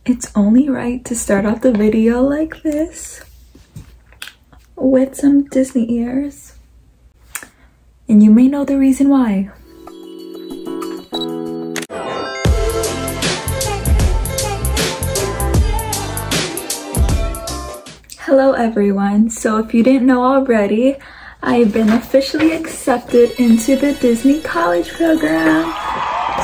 It's only right to start off the video like this with some Disney ears. And you may know the reason why. Hello everyone. So if you didn't know already, I've been officially accepted into the Disney College Program.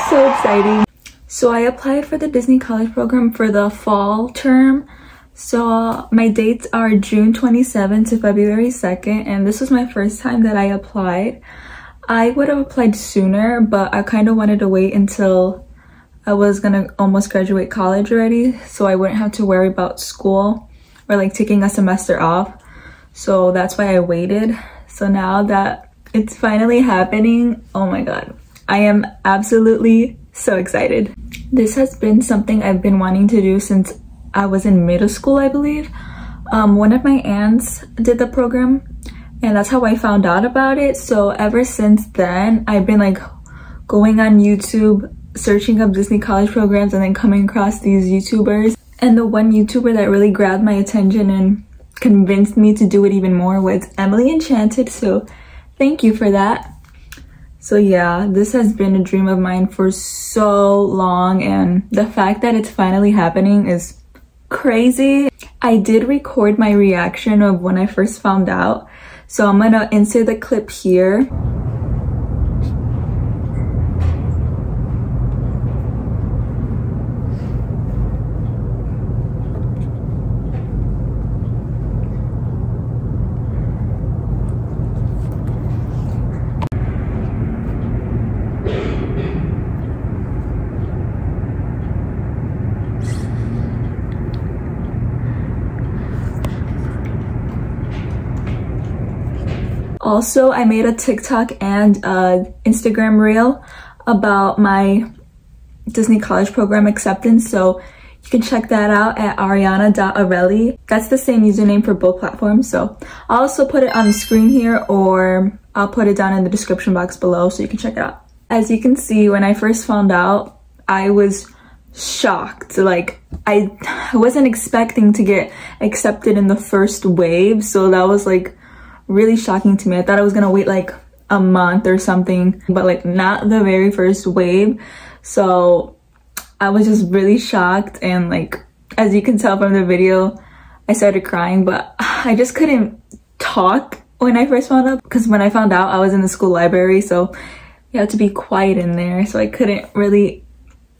So exciting. So I applied for the Disney College Program for the fall term. So my dates are June 27th to February 2nd, and this was my first time that I applied. I would have applied sooner, but I kind of wanted to wait until I was gonna almost graduate college already, so I wouldn't have to worry about school or like taking a semester off. So that's why I waited. So now that it's finally happening, oh my god, I am absolutely so excited. This has been something I've been wanting to do since I was in middle school, I believe. One of my aunts did the program, and that's how I found out about it. So ever since then, I've been like going on YouTube, searching up Disney College programs, and then coming across these YouTubers. And the one YouTuber that really grabbed my attention and convinced me to do it even more was Emily Enchanted. So thank you for that. So yeah, this has been a dream of mine for so long, and the fact that it's finally happening is crazy. I did record my reaction of when I first found out, so I'm gonna insert the clip here. Also, I made a TikTok and Instagram reel about my Disney College Program acceptance, so you can check that out at ariana.arelli. That's the same username for both platforms, so I'll also put it on the screen here, or I'll put it down in the description box below so you can check it out. As you can see, when I first found out, I was shocked. Like, I wasn't expecting to get accepted in the first wave, so that was like really shocking to me. I thought I was gonna wait like a month or something, but like not the very first wave. So I was just really shocked, and like as you can tell from the video, I started crying, but I just couldn't talk when I first found out, because when I found out I was in the school library, so you have to be quiet in there, so I couldn't really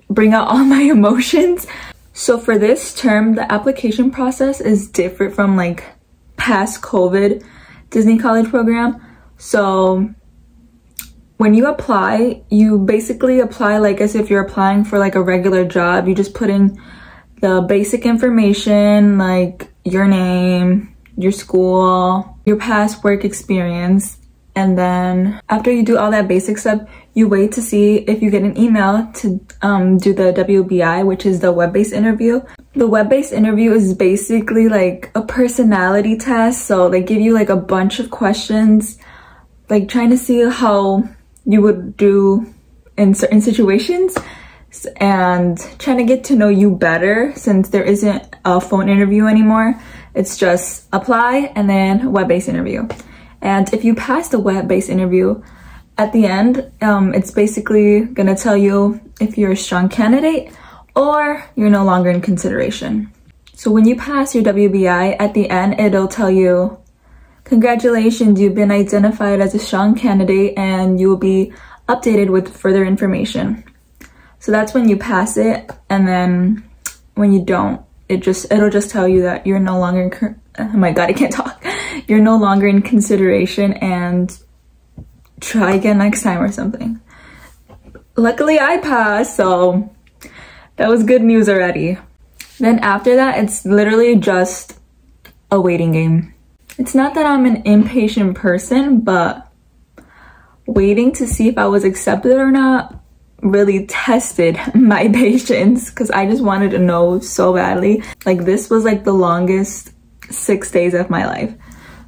bring out all my emotions. So for this term, the application process is different from like past COVID Disney College Program. So when you apply, you basically apply like as if you're applying for like a regular job. You just put in the basic information like your name, your school, your past work experience, and then after you do all that basic stuff, you wait to see if you get an email to do the WBI, which is the web-based interview. The web-based interview is basically like a personality test. So they give you like a bunch of questions, like trying to see how you would do in certain situations and trying to get to know you better, since there isn't a phone interview anymore. It's just apply and then web-based interview. And if you pass the web-based interview, at the end, it's basically gonna tell you if you're a strong candidate or you're no longer in consideration. So when you pass your WBI, at the end, it'll tell you, congratulations, you've been identified as a strong candidate, and you will be updated with further information. So that's when you pass it, and then when you don't, it'll just tell you that you're no longer oh my god, I can't talk. You're no longer in consideration, and try again next time or something. Luckily I passed, so that was good news already. Then after that, it's literally just a waiting game. It's not that I'm an impatient person, but waiting to see if I was accepted or not really tested my patience, because I just wanted to know so badly. Like, this was like the longest 6 days of my life.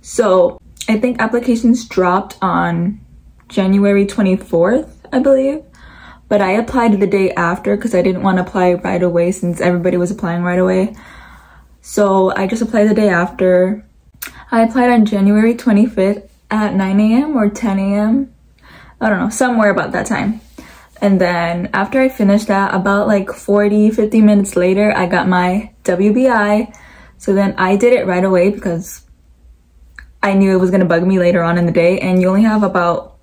So I think applications dropped on January 24th, I believe. but I applied the day after because I didn't want to apply right away since everybody was applying right away. So I just applied the day after. I applied on January 25th at 9 a.m. or 10 a.m. I don't know, somewhere about that time. And then after I finished that, about like 40-50 minutes later, I got my WBI. So then I did it right away because I knew it was gonna bug me later on in the day, and you only have about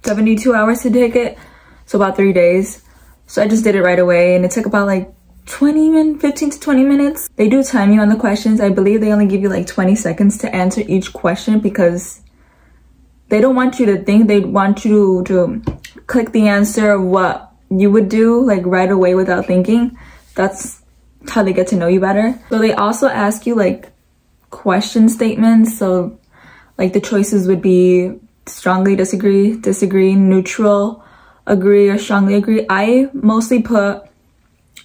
72 hours to take it, so about 3 days. So I just did it right away, and it took about like 15 to 20 minutes. They do time you on the questions. I believe they only give you like 20 seconds to answer each question because they don't want you to think. They want you to click the answer of what you would do like right away without thinking. That's how they get to know you better. So they also ask you like question statements. So like the choices would be strongly disagree, disagree, neutral, agree, or strongly agree. I mostly put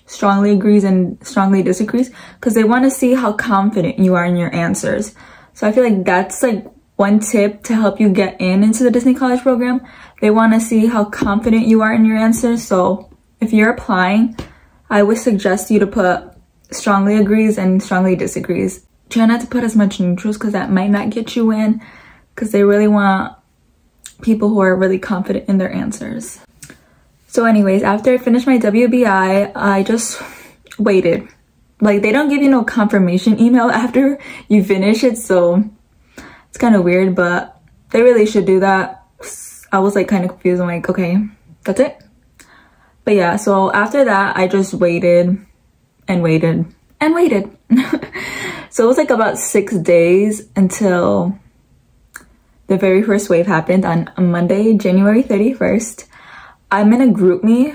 strongly agrees and strongly disagrees because they want to see how confident you are in your answers. So I feel like that's like one tip to help you get into the Disney College program. They want to see how confident you are in your answers. So if you're applying, I would suggest you to put strongly agrees and strongly disagrees. Try not to put as much neutrals because that might not get you in, because they really want people who are really confident in their answers. So anyways, after I finished my WBI, I just waited. Like they don't give you no confirmation email after you finish it, so it's kind of weird, but they really should do that. I was like kind of confused. I'm like, okay, that's it. But yeah, so after that, I just waited and waited and waited. So it was like about 6 days until the very first wave happened on Monday, January 31st. I'm in a group me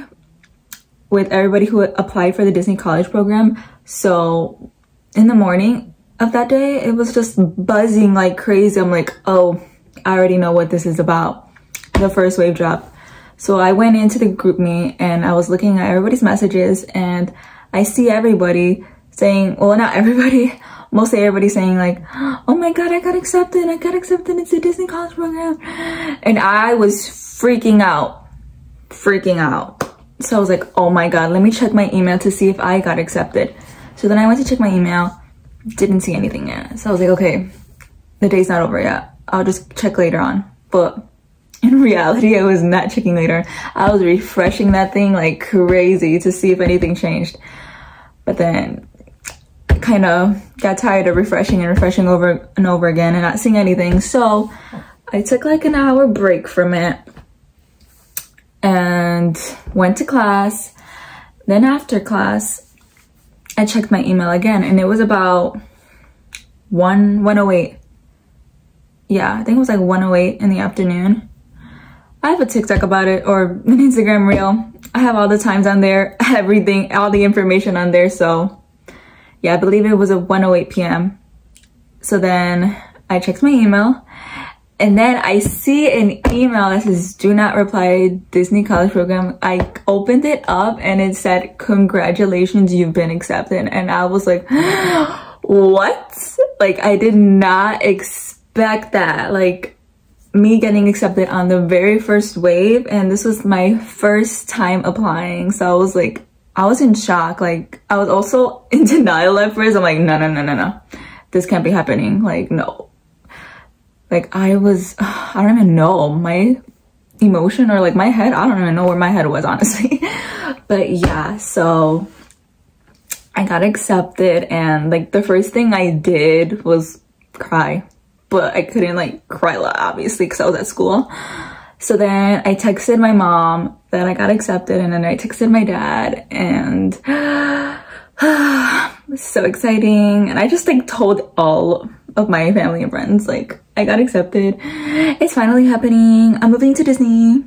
with everybody who applied for the Disney College program. So in the morning of that day, it was just buzzing like crazy. I'm like, oh, I already know what this is about. The first wave drop. So I went into the group me and I was looking at everybody's messages, and I see everybody saying, well, not everybody, mostly everybody saying like, oh my God, I got accepted into the Disney College program. And I was freaking out. So I was like, oh my God, let me check my email to see if I got accepted. So then I went to check my email, didn't see anything yet. So I was like, okay, the day's not over yet. I'll just check later on. But in reality, I was not checking later. I was refreshing that thing like crazy to see if anything changed. But then I kind of got tired of refreshing over and over again and not seeing anything. So I took like an hour break from it and went to class. Then after class, I checked my email again, and it was about 1:08. Yeah, I think it was like 1:08 in the afternoon. I have a TikTok about it, or an Instagram reel. I have all the times on there, everything, all the information on there. So yeah, I believe it was at 1:08 p.m. So then I checked my email, and then I see an email that says, do not reply, Disney College program. I opened it up and it said, congratulations, you've been accepted. And I was like, what? Like, I did not expect that. Like, me getting accepted on the very first wave, and this was my first time applying. So I was like, I was in shock. Like, I was also in denial at first. I'm like, no. This can't be happening. Like, no. Like, I don't even know my emotion or like my head. I don't even know where my head was, honestly. But yeah, so I got accepted, and like the first thing I did was cry. But I couldn't like cry a lot, obviously, because I was at school. So then I texted my mom that I got accepted, and then I texted my dad, and it was so exciting. And I just like told all of my family and friends, like, I got accepted. It's finally happening. I'm moving to Disney.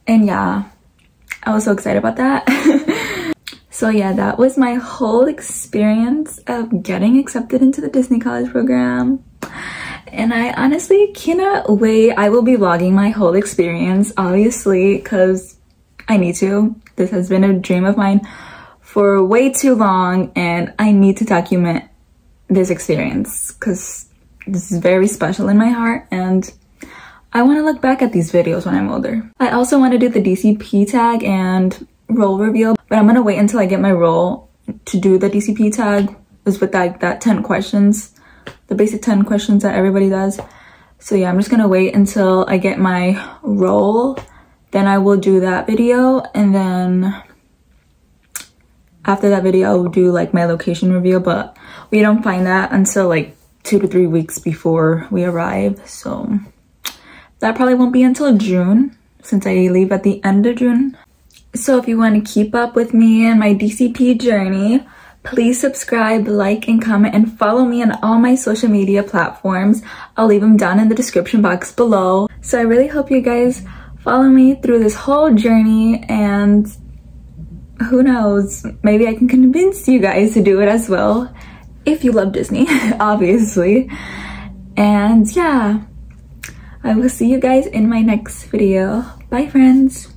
And yeah, I was so excited about that. So yeah, that was my whole experience of getting accepted into the Disney College program. And I honestly cannot wait. I will be vlogging my whole experience, obviously, because I need to. This has been a dream of mine for way too long, and I need to document this experience because this is very special in my heart, and I want to look back at these videos when I'm older. I also want to do the DCP tag and role reveal, but I'm going to wait until I get my role to do the DCP tag. Is with that 10 questions, the basic 10 questions that everybody does. So yeah, I'm just going to wait until I get my role. Then I will do that video, and then after that video, I'll do like my location reveal, but we don't find that until like 2 to 3 weeks before we arrive. So that probably won't be until June, since I leave at the end of June. So if you want to keep up with me and my DCP journey, please subscribe, like, and comment, and follow me on all my social media platforms. I'll leave them down in the description box below. So I really hope you guys follow me through this whole journey, and who knows, maybe I can convince you guys to do it as well, if you love Disney, obviously. And yeah, I will see you guys in my next video. Bye, friends.